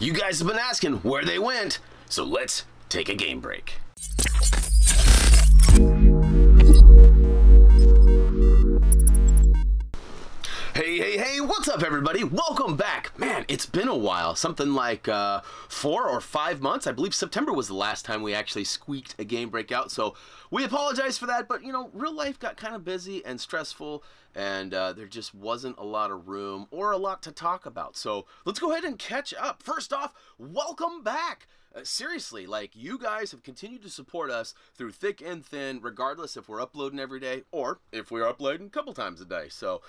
You guys have been asking where they went, so let's take a game break. Hey, what's up everybody? Welcome back. Man, it's been a while. Something like 4 or 5 months. I believe September was the last time we actually squeaked a game break out, so we apologize for that, but you know, real life got kind of busy and stressful, and there just wasn't a lot of room or a lot to talk about. So let's go ahead and catch up. First off, welcome back. Seriously, like, you guys have continued to support us through thick and thin, regardless if we're uploading every day or if we're uploading a couple times a day. So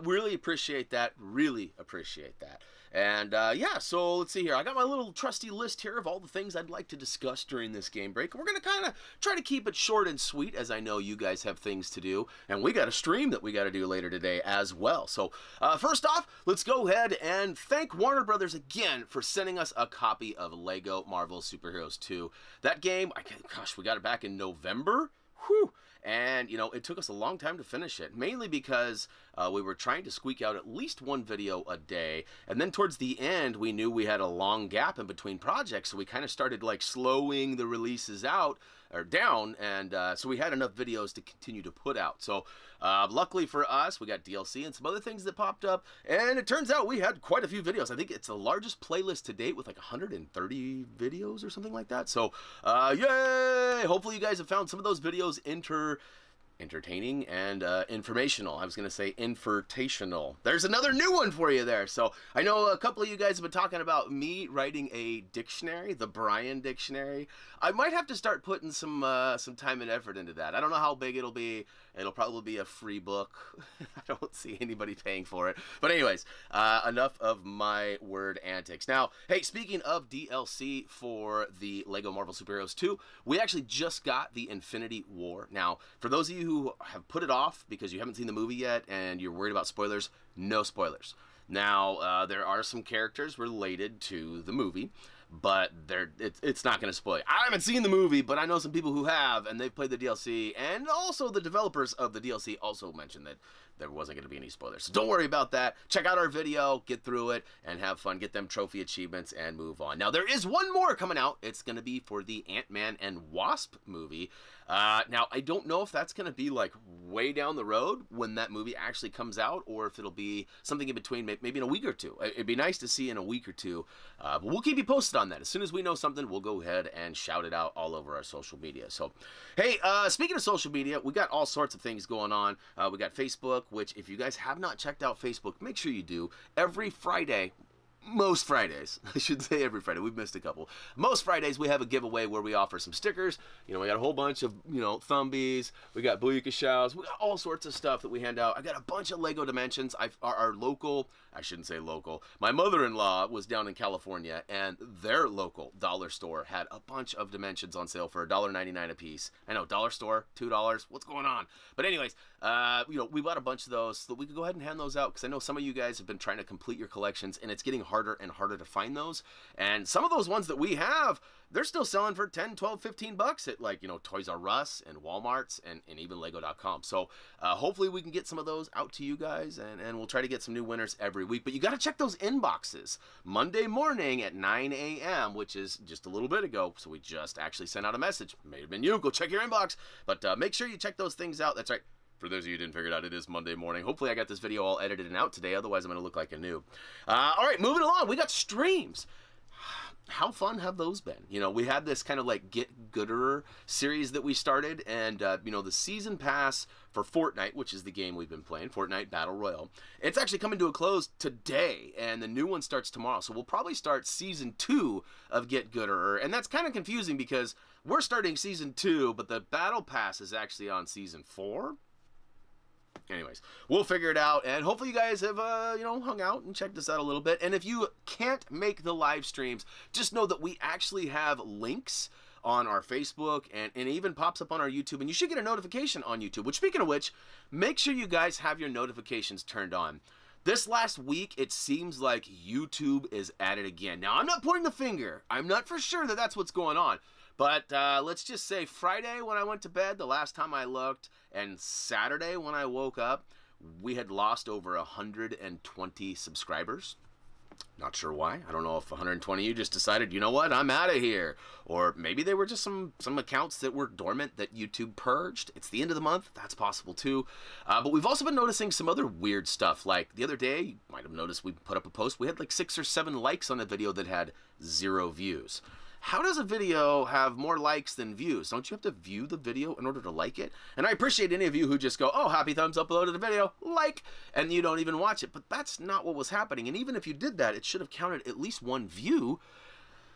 really appreciate that. Really appreciate that. And yeah, so let's see here. I got my little trusty list here of all the things I'd like to discuss during this game break. We're going to kind of try to keep it short and sweet, as I know you guys have things to do. And we got a stream that we got to do later today as well. So first off, let's go ahead and thank Warner Brothers again for sending us a copy of Lego Marvel Superheroes 2. That game, gosh, we got it back in November. Whew. And, you know, it took us a long time to finish it, mainly because we were trying to squeak out at least one video a day. And then towards the end, we knew we had a long gap in between projects, so we kind of started, like, slowing the releases out or down, and so we had enough videos to continue to put out. So luckily for us, we got DLC and some other things that popped up, and it turns out we had quite a few videos. I think it's the largest playlist to date with like 130 videos or something like that. So yay! Hopefully you guys have found some of those videos entertaining and informational. I was going to say infertational. There's another new one for you there. So I know a couple of you guys have been talking about me writing a dictionary, the Brian Dictionary. I might have to start putting some time and effort into that. I don't know how big it'll be. It'll probably be a free book. I don't see anybody paying for it. But anyways, enough of my word antics. Now, hey, speaking of DLC for the Lego Marvel Superheroes 2, we actually just got the Infinity War. Now, for those of you who have put it off because you haven't seen the movie yet and you're worried about spoilers, no spoilers. Now, there are some characters related to the movie, but it's not going to spoil you. I haven't seen the movie, but I know some people who have, and they've played the DLC, and also the developers of the DLC also mentioned that there wasn't going to be any spoilers. So don't worry about that. Check out our video, get through it, and have fun. Get them trophy achievements and move on. Now, there is one more coming out. It's going to be for the Ant-Man and Wasp movie. Now, I don't know if that's going to be, like, way down the road when that movie actually comes out, or if it'll be something in between, maybe in a week or two. It'd be nice to see in a week or two. But we'll keep you posted on that. As soon as we know something, we'll go ahead and shout it out all over our social media. So, hey, speaking of social media, we got all sorts of things going on. We got Facebook, which if you guys have not checked out Facebook, make sure you do. Every Friday, most Fridays, I should say every Friday, we've missed a couple. Most Fridays we have a giveaway where we offer some stickers. You know, we got a whole bunch of, you know, Thumbies, we got Booyaka Shows, we got all sorts of stuff that we hand out. I got a bunch of Lego Dimensions. Our local, I shouldn't say local, my mother-in-law was down in California, and their local dollar store had a bunch of Dimensions on sale for $1.99 a piece. I know, dollar store, $2, what's going on? But anyways, you know, we bought a bunch of those so that we could go ahead and hand those out, because I know some of you guys have been trying to complete your collections, and it's getting harder and harder to find those. And some of those ones that we have, they're still selling for 10, 12, 15 bucks at, like, you know, Toys R Us and Walmart's and even Lego.com. So hopefully we can get some of those out to you guys, and we'll try to get some new winners every week. But you got to check those inboxes Monday morning at 9 a.m., which is just a little bit ago. So we just actually sent out a message. May have been you. Go check your inbox. But make sure you check those things out. That's right. For those of you who didn't figure it out, it is Monday morning. Hopefully I got this video all edited and out today. Otherwise, I'm going to look like a noob. All right, moving along. We got streams. How fun have those been? You know, we had this kind of like Get Gooder series that we started. And, you know, the season pass for Fortnite, which is the game we've been playing, Fortnite Battle Royale, it's actually coming to a close today. And the new one starts tomorrow. So we'll probably start season 2 of Get Gooder. And that's kind of confusing because we're starting season 2, but the battle pass is actually on season 4. Anyways, we'll figure it out, and hopefully you guys have, you know, hung out and checked us out a little bit. And if you can't make the live streams, just know that we actually have links on our Facebook, and it even pops up on our YouTube, and you should get a notification on YouTube. Which, speaking of which, make sure you guys have your notifications turned on. This last week, it seems like YouTube is at it again. Now, I'm not pointing the finger. I'm not for sure that that's what's going on. But let's just say Friday when I went to bed, the last time I looked, and Saturday when I woke up, we had lost over 120 subscribers. Not sure why. I don't know if 120 of you just decided, you know what, I'm out of here. Or maybe they were just some accounts that were dormant that YouTube purged. It's the end of the month. That's possible too. But we've also been noticing some other weird stuff. Like the other day, you might have noticed we put up a post. We had like 6 or 7 likes on a video that had 0 views. How does a video have more likes than views? Don't you have to view the video in order to like it? And I appreciate any of you who just go, oh, Happy Thumbs uploaded a video, like, and you don't even watch it. But that's not what was happening. And even if you did that, it should have counted at least 1 view.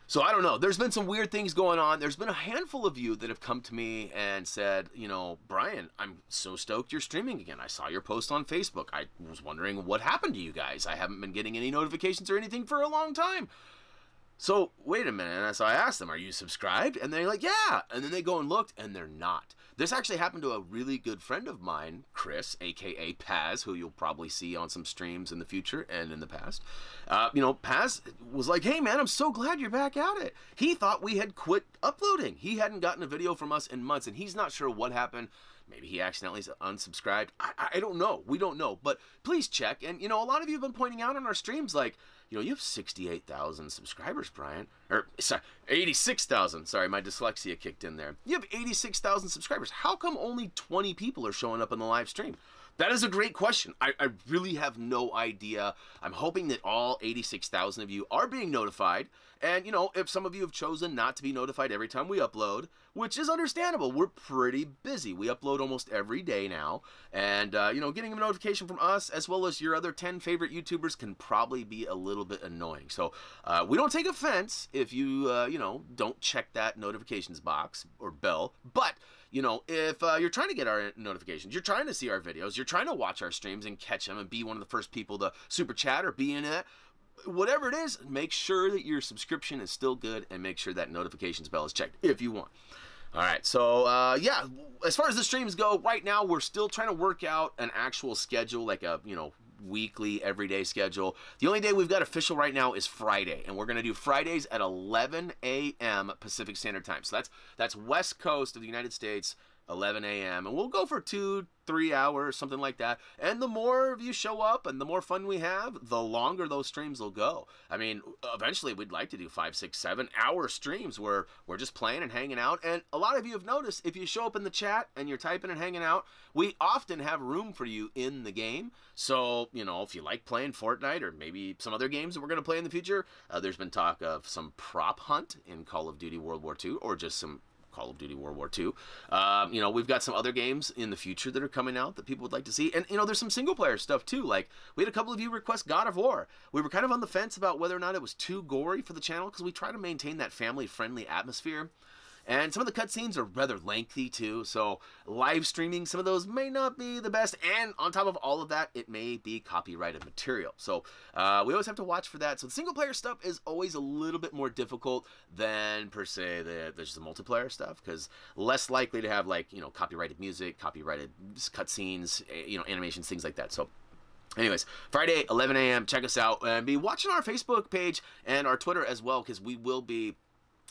So I don't know. There's been some weird things going on. There's been a handful of you that have come to me and said, you know, Brian, I'm so stoked you're streaming again. I saw your post on Facebook. I was wondering what happened to you guys. I haven't been getting any notifications or anything for a long time. So, wait a minute, and so I asked them, are you subscribed? And they're like, yeah. And then they go and looked, and they're not. This actually happened to a really good friend of mine, Chris, a.k.a. Paz, who you'll probably see on some streams in the future and in the past. You know, Paz was like, hey, man, I'm so glad you're back at it. He thought we had quit uploading. He hadn't gotten a video from us in months, and he's not sure what happened. Maybe he accidentally unsubscribed. I don't know. We don't know. But please check. And, you know, a lot of you have been pointing out on our streams, like, you know, you have 68,000 subscribers, Brian. Or, sorry, 86,000. Sorry, my dyslexia kicked in there. You have 86,000 subscribers. How come only 20 people are showing up in the live stream? That is a great question. I really have no idea. I'm hoping that all 86,000 of you are being notified. And, you know, if some of you have chosen not to be notified every time we upload, which is understandable, we're pretty busy. We upload almost every day now. And, you know, getting a notification from us as well as your other 10 favorite YouTubers can probably be a little bit annoying. So we don't take offense if you, you know, don't check that notifications box or bell. But, you know, if you're trying to get our notifications, you're trying to see our videos, you're trying to watch our streams and catch them and be one of the first people to super chat or be in it, whatever it is, make sure that your subscription is still good and make sure that notifications bell is checked if you want. All right, so yeah, as far as the streams go, right now we're still trying to work out an actual schedule, like a, you know, weekly, everyday schedule. The only day we've got official right now is Friday, and we're going to do Fridays at 11 a.m. Pacific Standard Time. So that's West Coast of the United States, 11 a.m. And we'll go for 2-3 hours, something like that. And the more of you show up and the more fun we have, the longer those streams will go. I mean, eventually we'd like to do 5, 6, 7 hour streams where we're just playing and hanging out. And a lot of you have noticed, if you show up in the chat and you're typing and hanging out, we often have room for you in the game. So, you know, if you like playing Fortnite or maybe some other games that we're going to play in the future, there's been talk of some prop hunt in Call of Duty World War II, or just some Call of Duty World War II. You know, we've got some other games in the future that are coming out that people would like to see. And, you know, there's some single-player stuff, too. Like, we had a couple of you request God of War. We were kind of on the fence about whether or not it was too gory for the channel, because we try to maintain that family-friendly atmosphere. And some of the cutscenes are rather lengthy, too, so live streaming some of those may not be the best, and on top of all of that, it may be copyrighted material. So we always have to watch for that. So the single-player stuff is always a little bit more difficult than, per se, the multiplayer stuff, because less likely to have, like, you know, copyrighted music, copyrighted cutscenes, you know, animations, things like that. So anyways, Friday, 11 a.m., check us out, and be watching our Facebook page and our Twitter as well, because we will be,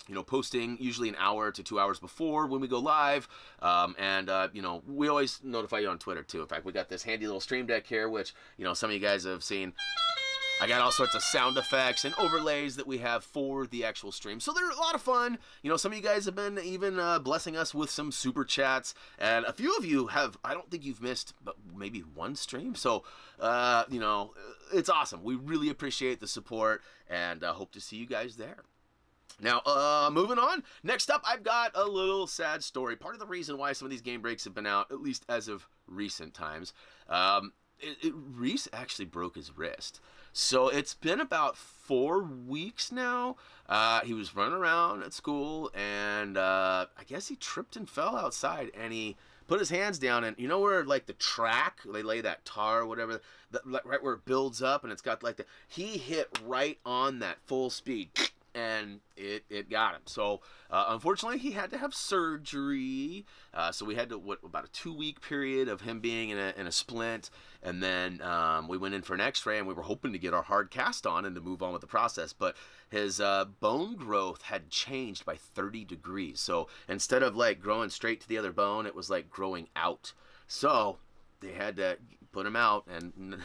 you know, posting usually an hour to 2 hours before when we go live. You know, we always notify you on Twitter too. In fact, we got this handy little stream deck here, which, you know, some of you guys have seen. I got all sorts of sound effects and overlays that we have for the actual stream. So they're a lot of fun. You know, some of you guys have been even blessing us with some super chats. And a few of you have, I don't think you've missed, but maybe one stream. So, you know, it's awesome. We really appreciate the support and hope to see you guys there. Now, moving on. Next up, I've got a little sad story. Part of the reason why some of these game breaks have been out, at least as of recent times, Reese actually broke his wrist. So it's been about 4 weeks now. He was running around at school, and I guess he tripped and fell outside, and he put his hands down, and you know where, like, the track, they lay that tar or whatever, right where it builds up, and it's got, like, he hit right on that full speed, and it got him. So unfortunately, he had to have surgery. So we had to, about a 2-week period of him being in a splint, and then we went in for an X-ray, and we were hoping to get our hard cast on and to move on with the process. But his bone growth had changed by 30 degrees. So instead of, like, growing straight to the other bone, it was like growing out. So they had to put him out and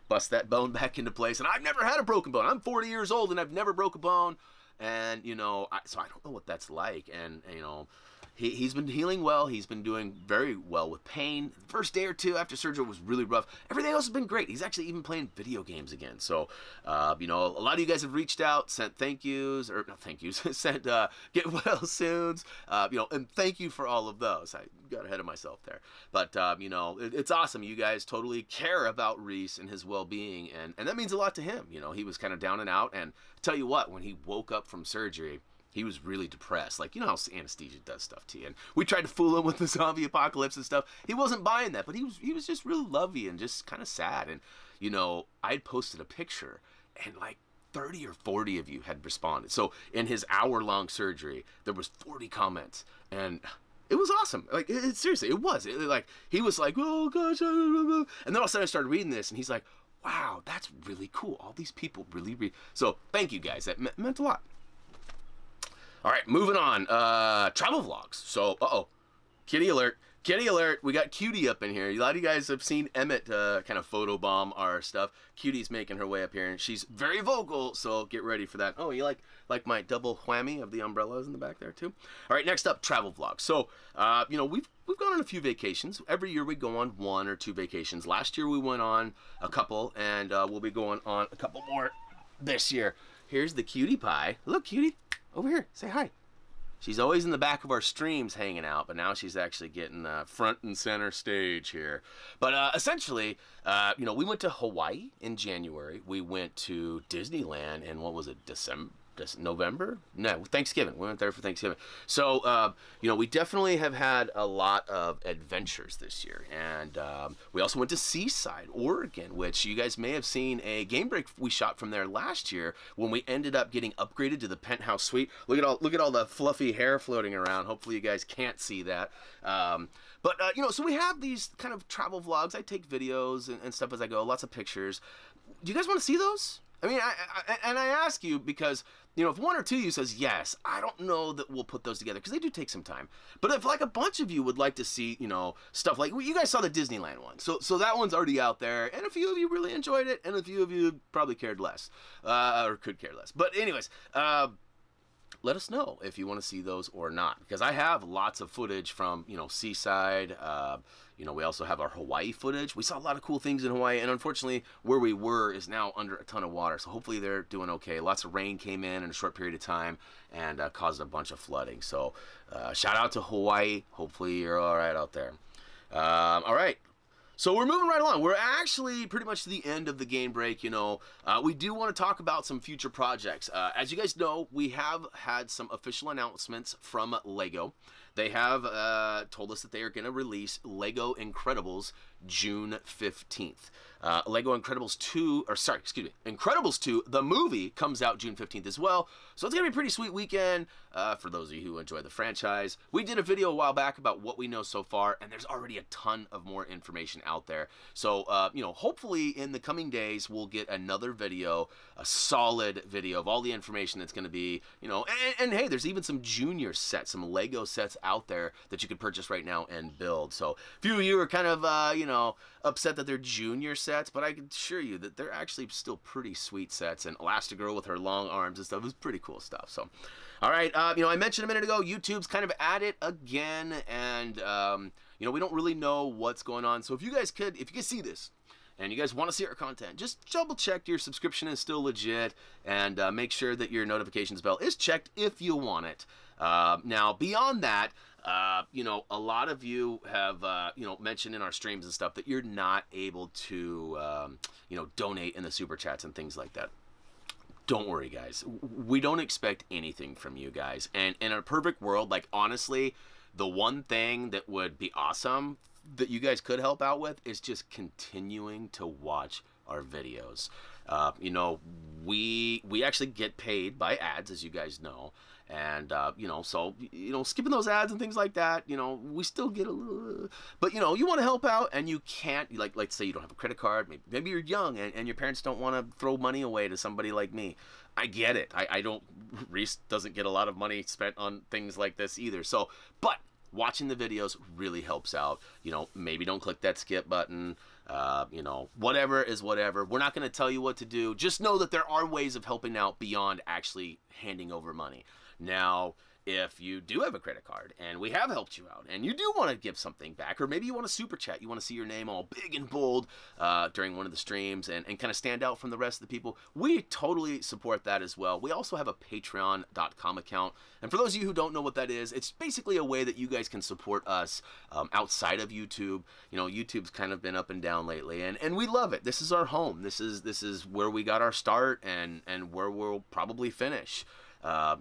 bust that bone back into place. And I've never had a broken bone. I'm 40 years old and I've never broke a bone. And, you know, so I don't know what that's like. And, you know, he's been healing well. He's been doing very well with pain. The first day or two after surgery was really rough. Everything else has been great. He's actually even playing video games again. So, you know, a lot of you guys have reached out, sent thank yous, or not thank yous, sent get well soons, you know, and thank you for all of those. I got ahead of myself there. But, you know, it's awesome. You guys totally care about Reese and his well-being, and that means a lot to him. You know, he was kind of down and out, and tell you what, when he woke up from surgery, he was really depressed. Like, you know how anesthesia does stuff to you. And we tried to fool him with the zombie apocalypse and stuff. He wasn't buying that, but he was just really lovey and just kind of sad. And, you know, I had posted a picture, and like 30 or 40 of you had responded. So in his hour-long surgery, there was 40 comments, and it was awesome. Like, seriously, it was. Like, he was like, oh, gosh. And then all of a sudden I started reading this, and he's like, wow, that's really cool. All these people really read. So thank you, guys. That meant a lot. All right, moving on. Travel vlogs. So, kitty alert. Kitty alert. We got Cutie up in here. A lot of you guys have seen Emmett kind of photobomb our stuff. Cutie's making her way up here, and she's very vocal, so get ready for that. Oh, you like my double whammy of the umbrellas in the back there, too? All right, next up, travel vlogs. So, you know, we've gone on a few vacations. Every year we go on 1 or 2 vacations. Last year we went on a couple, and we'll be going on a couple more this year. Here's the Cutie Pie. Look, Cutie. Over here, say hi. She's always in the back of our streams hanging out, but now she's actually getting front and center stage here. But essentially, you know, we went to Hawaii in January. We went to Disneyland in, what was it, November? No, Thanksgiving. We went there for Thanksgiving. So, you know, we definitely have had a lot of adventures this year. And we also went to Seaside, Oregon, which you guys may have seen a Gamebreak we shot from there last year when we ended up getting upgraded to the penthouse suite. Look at all the fluffy hair floating around. Hopefully you guys can't see that. But, you know, so we have these kind of travel vlogs. I take videos and stuff as I go, lots of pictures. Do you guys want to see those? I mean, I ask you because, you know, if 1 or 2 of you says yes, I don't know that we'll put those together because they do take some time. But if like a bunch of you would like to see, you know, stuff like, well, you guys saw the Disneyland one. So that one's already out there. And a few of you really enjoyed it. And a few of you probably cared less or could care less. But anyways, let us know if you want to see those or not. Because I have lots of footage from, you know, Seaside. You know, we also have our Hawaii footage. We saw a lot of cool things in Hawaii, and unfortunately, where we were is now under a ton of water. So hopefully they're doing okay. Lots of rain came in a short period of time and caused a bunch of flooding. So shout out to Hawaii. Hopefully you're all right out there. All right. So we're moving right along. We're actually pretty much to the end of the game break, you know. We do want to talk about some future projects. As you guys know, we have had some official announcements from LEGO. They have told us that they are going to release LEGO Incredibles June 15th. LEGO Incredibles 2, or sorry, excuse me, Incredibles 2, the movie, comes out June 15th as well. So it's going to be a pretty sweet weekend for those of you who enjoy the franchise. We did a video a while back about what we know so far, and there's already a ton of more information out there. So, you know, hopefully in the coming days, we'll get another video, a solid video of all the information that's going to be, you know, and hey, there's even some junior sets, some LEGO sets out there that you can purchase right now and build. So a few of you are kind of, you know, upset that they're junior sets, but I can assure you that they're actually still pretty sweet sets, and Elastigirl with her long arms and stuff is pretty cool stuff. So, all right, you know, I mentioned a minute ago, YouTube's kind of at it again, and, you know, we don't really know what's going on. So if you guys see this, and you guys want to see our content, just double check your subscription is still legit, and make sure that your notifications bell is checked if you want it. Now, beyond that, you know, a lot of you have, you know, mentioned in our streams and stuff that you're not able to, you know, donate in the super chats and things like that. Don't worry, guys. We don't expect anything from you guys. And in a perfect world, like, honestly, the one thing that would be awesome that you guys could help out with is just continuing to watch our videos. You know, we actually get paid by ads, as you guys know. And, you know, so, you know, skipping those ads and things like that, you know, we still get a little, but, you know, you want to help out and you can't, like say you don't have a credit card, maybe you're young and your parents don't want to throw money away to somebody like me. I get it. I don't, Reese doesn't get a lot of money spent on things like this either. So, but watching the videos really helps out. You know, maybe don't click that skip button. You know, whatever is whatever. We're not going to tell you what to do. Just know that there are ways of helping out beyond actually handing over money. Now, if you do have a credit card and we have helped you out and you do want to give something back, or maybe you want to super chat, you want to see your name all big and bold during one of the streams and kind of stand out from the rest of the people, we totally support that as well. We also have a patreon.com account. And for those of you who don't know what that is, it's basically a way that you guys can support us outside of YouTube. You know, YouTube's kind of been up and down lately, and we love it. This is our home. This is where we got our start and where we'll probably finish.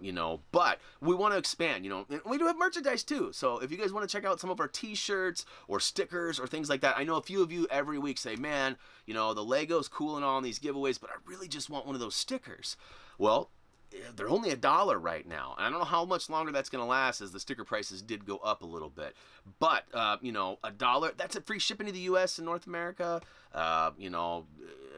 You know, but we want to expand, you know, and we do have merchandise too. So if you guys want to check out some of our t-shirts or stickers or things like that, I know a few of you every week say, man, you know, the Lego's cool and all in these giveaways, but I really just want one of those stickers. Well, they're only $1 right now. And I don't know how much longer that's going to last, as the sticker prices did go up a little bit. But, you know, $1, that's a free shipping to the U.S. and North America. You know,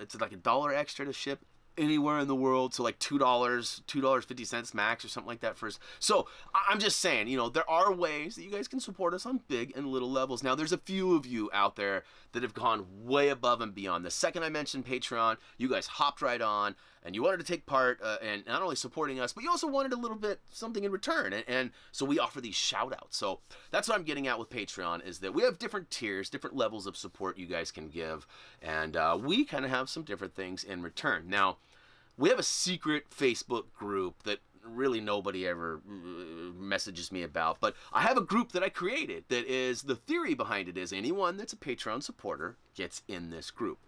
it's like $1 extra to ship anywhere in the world, so like $2.50 max or something like that first. So I'm just saying, you know, there are ways that you guys can support us on big and little levels. Now, there's a few of you out there that have gone way above and beyond. The second I mentioned Patreon, you guys hopped right on and you wanted to take part and not only supporting us, but you also wanted a little bit something in return. And so we offer these shout outs. So that's what I'm getting at with Patreon, is that we have different tiers, different levels of support you guys can give. And we kind of have some different things in return. Now, we have a secret Facebook group that really nobody ever messages me about, but I have a group that I created that is, the theory behind it is anyone that's a Patreon supporter gets in this group.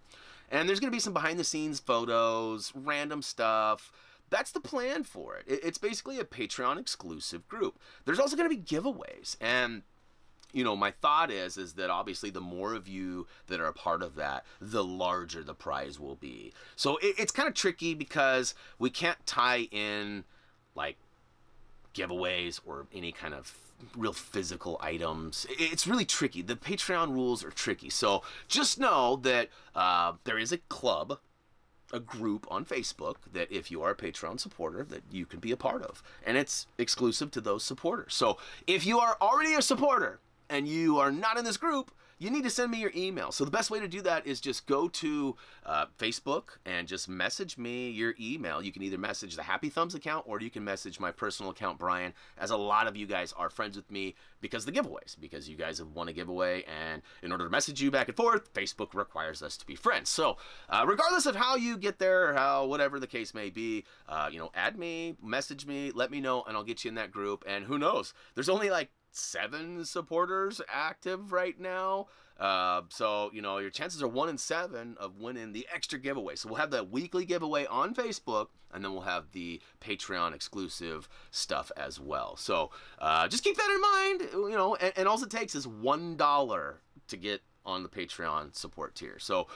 And there's going to be some behind the scenes photos, random stuff. That's the plan for it. It's basically a Patreon exclusive group. There's also going to be giveaways, and you know, my thought is that obviously the more of you that are a part of that, the larger the prize will be. So it's kind of tricky because we can't tie in like giveaways or any kind of real physical items. It's really tricky. The Patreon rules are tricky. So just know that there is a club, a group on Facebook, that if you are a Patreon supporter, that you can be a part of. And it's exclusive to those supporters. So if you are already a supporter and you are not in this group, you need to send me your email. So the best way to do that is just go to Facebook and just message me your email. You can either message the Happy Thumbs account or you can message my personal account, Brian, as a lot of you guys are friends with me because of the giveaways, because you guys have won a giveaway, and in order to message you back and forth, Facebook requires us to be friends. So regardless of how you get there, or how whatever the case may be, you know, add me, message me, let me know, and I'll get you in that group. And who knows, there's only like 7 supporters active right now, so you know, your chances are 1 in 7 of winning the extra giveaway. So we'll have that weekly giveaway on Facebook, and then we'll have the Patreon exclusive stuff as well. So just keep that in mind, you know, and all it takes is $1 to get on the Patreon support tier. So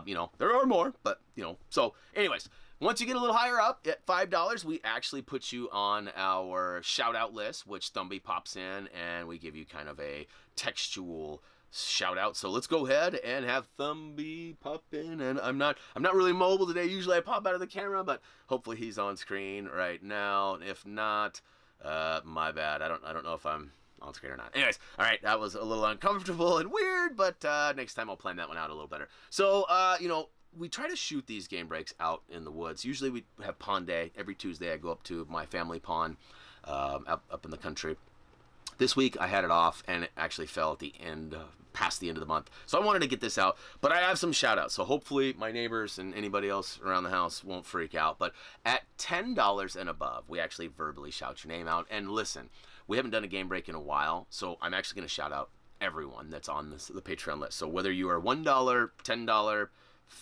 you know, there are more, but you know, so anyways, once you get a little higher up at $5, we actually put you on our shout out list, which Thumby pops in, and we give you kind of a textual shout out. So let's go ahead and have Thumby pop in. And I'm not really mobile today. Usually I pop out of the camera, but hopefully he's on screen right now. If not, my bad. I don't know if I'm on screen or not. Anyways, all right, that was a little uncomfortable and weird, but next time I'll plan that one out a little better. So you know, we try to shoot these game breaks out in the woods. Usually we have pond day. Every Tuesday I go up to my family pond up in the country. This week I had it off, and it actually fell at the end, past the end of the month. So I wanted to get this out, but I have some shout outs. So hopefully my neighbors and anybody else around the house won't freak out. But at $10 and above, we actually verbally shout your name out. And listen, we haven't done a game break in a while, so I'm actually going to shout out everyone that's on the Patreon list. So whether you are $1, $10,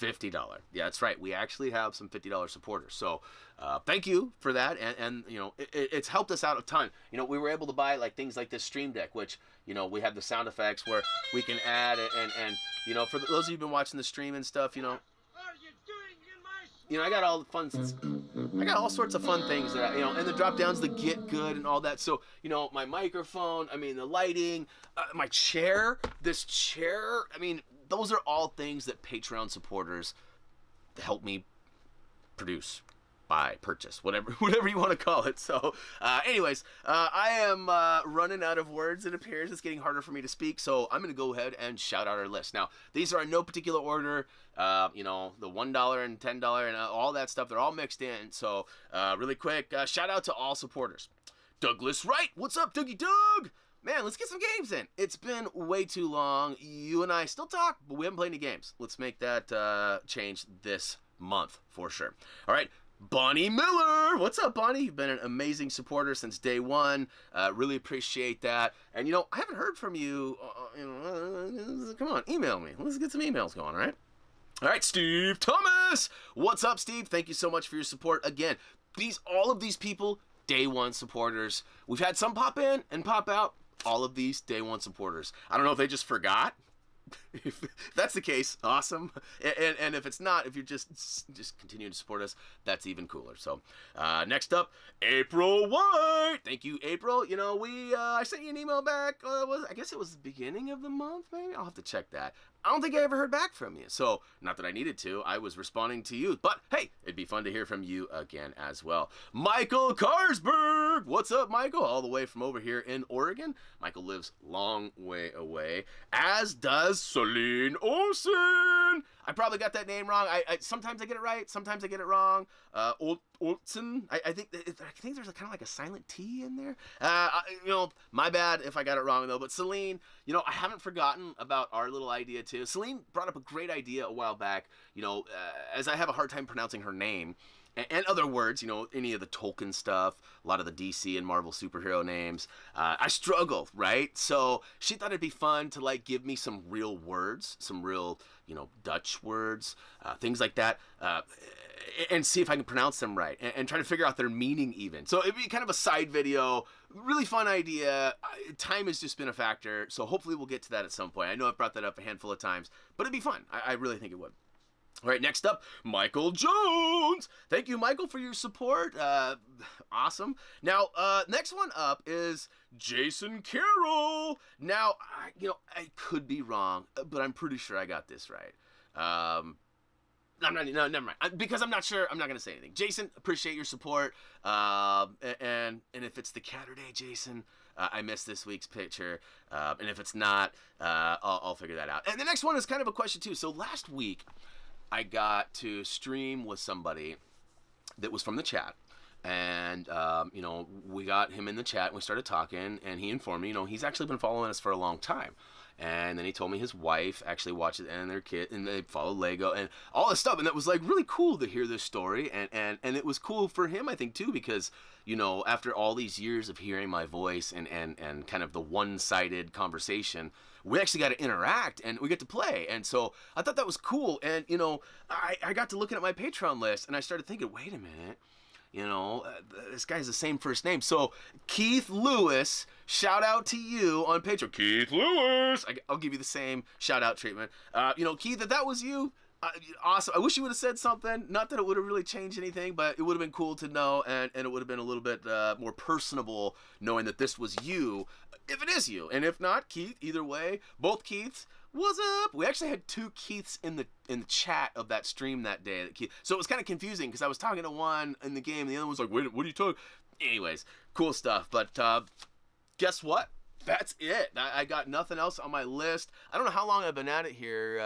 $50. Yeah, that's right. We actually have some $50 supporters. So thank you for that. And you know, it's helped us out a ton. You know, we were able to buy like things like this Stream Deck, which, you know, we have the sound effects where we can add it. And you know, for those of you who've been watching the stream and stuff, you know, I got all the fun, I got all sorts of fun things that, you know, and the drop downs, the get good and all that. So, you know, my microphone, I mean, the lighting, my chair, this chair, I mean, those are all things that Patreon supporters help me produce. buy, purchase, whatever you want to call it. So anyways, I am running out of words. It appears it's getting harder for me to speak, so I'm going to go ahead and shout out our list. Now, these are in no particular order. You know, the $1 and $10 and all that stuff, they're all mixed in. So really quick, shout out to all supporters. Douglas Wright, what's up, Dougie Doug? Man, let's get some games in. It's been way too long. You and I still talk, but we haven't played any games. Let's make that change this month for sure. All right, Bonnie Miller. What's up, Bonnie? You've been an amazing supporter since day one. Really appreciate that. And, you know, I haven't heard from you. Come on, email me. Let's get some emails going, all right? All right, Steve Thomas. What's up, Steve? Thank you so much for your support. Again, all of these people, day one supporters. We've had some pop in and pop out. All of these day one supporters. I don't know if they just forgot. If that's the case, awesome. And if it's not, if you're just continuing to support us, that's even cooler. So next up, April White. Thank you, April. You know, I sent you an email back. I guess it was the beginning of the month, maybe. I'll have to check that. I don't think I ever heard back from you. So not that I needed to. I was responding to you. But hey, it'd be fun to hear from you again as well. Michael Karsberg. What's up, Michael? All the way from over here in Oregon. Michael lives long way away, as does Celine Olsen. I probably got that name wrong. Sometimes I get it right. Sometimes I get it wrong. Olsen. I think there's kind of like a silent T in there. You know, my bad if I got it wrong though. But Celine, you know, I haven't forgotten about our little idea too. Celine brought up a great idea a while back. You know, as I have a hard time pronouncing her name. And other words, you know, any of the Tolkien stuff, a lot of the DC and Marvel superhero names, I struggle, right? So she thought it'd be fun to, like, give me some real words, some real, you know, Dutch words, things like that, and see if I can pronounce them right, and try to figure out their meaning even. So it'd be kind of a side video, really fun idea. Time has just been a factor, so hopefully we'll get to that at some point. I know I've brought that up a handful of times, but it'd be fun. I really think it would. All right, next up, Michael Jones. Thank you, Michael, for your support. Awesome. Now, next one up is Jason Carroll. Now, you know, I could be wrong, but I'm pretty sure I got this right. No, never mind. Because I'm not sure, I'm not going to say anything. Jason, appreciate your support. And if it's the Catterday, Jason, I missed this week's picture. And if it's not, I'll figure that out. And the next one is kind of a question, too. So last week, I got to stream with somebody that was from the chat, and you know, we got him in the chat and we started talking, and he informed me, you know, he's actually been following us for a long time. And then he told me his wife actually watches it, and their kid, and they follow Lego and all this stuff. And that was like really cool to hear this story. And it was cool for him, I think, too, because, you know, after all these years of hearing my voice and kind of the one-sided conversation, we actually got to interact and we get to play. And so I thought that was cool. And, you know, I got to looking at my Patreon list and I started thinking, wait a minute. You know, this guy's the same first name. So, Keith Lewis, shout out to you on Patreon. Keith Lewis! I'll give you the same shout out treatment. You know, Keith, if that was you, awesome. I wish you would have said something. Not that it would have really changed anything, but it would have been cool to know, and it would have been a little bit more personable knowing that this was you, if it is you. And if not, Keith, either way, both Keiths, what's up? We actually had two Keiths in the chat of that stream that day. So it was kind of confusing because I was talking to one in the game and the other was like, wait, what are you talking? Anyways, cool stuff. But guess what? That's it. I got nothing else on my list. I don't know how long I've been at it here.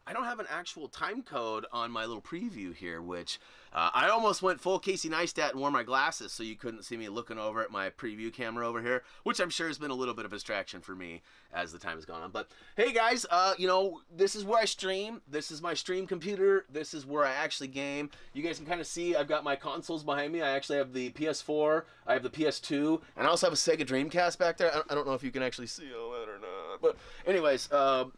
I don't have an actual time code on my little preview here, which I almost went full Casey Neistat and wore my glasses so you couldn't see me looking over at my preview camera over here, which I'm sure has been a little bit of a distraction for me as the time has gone on. But hey guys, you know, this is where I stream. This is my stream computer. This is where I actually game. You guys can kind of see I've got my consoles behind me. I actually have the PS4, I have the PS2, and I also have a Sega Dreamcast back there. I don't know if you can actually see all that or not. But anyways,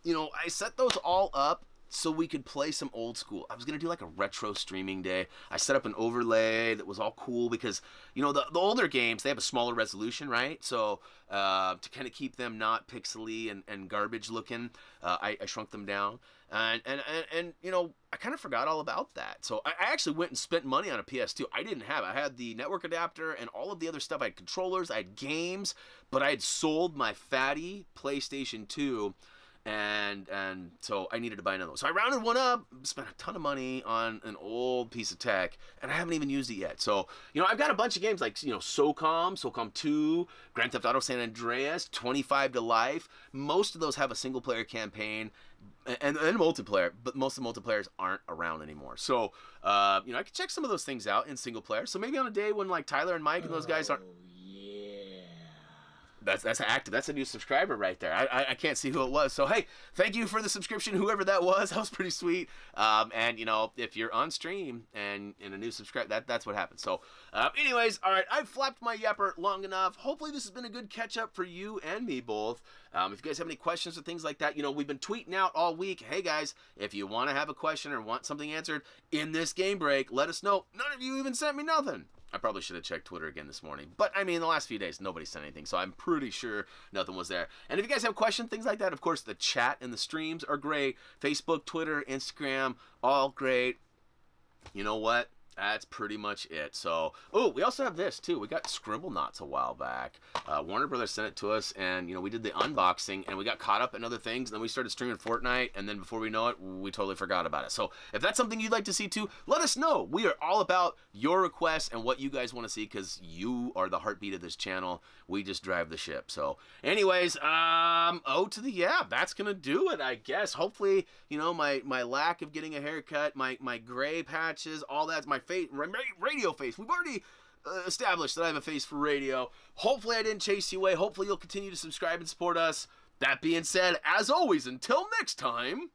you know, I set those all up so we could play some old school. I was going to do like a retro streaming day. I set up an overlay that was all cool because, you know, the older games, they have a smaller resolution, right? So to kind of keep them not pixely and garbage looking, I shrunk them down. And you know, I kind of forgot all about that. So I actually went and spent money on a PS2. I didn't have it. I had the network adapter and all of the other stuff. I had controllers, I had games, but I had sold my fatty PlayStation 2 and so I needed to buy another one. So I rounded one up, spent a ton of money on an old piece of tech, and I haven't even used it yet. So, you know, I've got a bunch of games like, you know, SOCOM 2, Grand Theft Auto San Andreas, 25 to Life. Most of those have a single-player campaign and multiplayer, but most of the multiplayers aren't around anymore. So, you know, I could check some of those things out in single player. So maybe on a day when, like, Tyler and Mike and those guys aren't... That's active. That's a new subscriber right there. I can't see who it was. So, hey, thank you for the subscription, whoever that was. That was pretty sweet. And, you know, if you're on stream and a new subscriber, that's what happens. So, anyways, all right, I've flapped my yapper long enough. Hopefully this has been a good catch-up for you and me both. If you guys have any questions or things like that, you know, we've been tweeting out all week. Hey, guys, if you want to have a question or want something answered in this game break, let us know. None of you even sent me nothing. I probably should have checked Twitter again this morning. But, I mean, the last few days, nobody sent anything, so I'm pretty sure nothing was there. And if you guys have questions, things like that, of course, the chat and the streams are great. Facebook, Twitter, Instagram, all great. You know what? That's pretty much it. So, oh, we also have this, too. We got Scribblenauts a while back. Warner Brothers sent it to us, and, you know, we did the unboxing, and we got caught up in other things, and then we started streaming Fortnite, and then before we know it, we totally forgot about it. So, if that's something you'd like to see, too, let us know. We are all about your requests and what you guys want to see, because you are the heartbeat of this channel. We just drive the ship. So, anyways, that's going to do it, I guess. Hopefully, you know, my lack of getting a haircut, my gray patches, all that's my face, radio face. We've already established that I have a face for radio. Hopefully I didn't chase you away. Hopefully you'll continue to subscribe and support us. That being said, as always, until next time...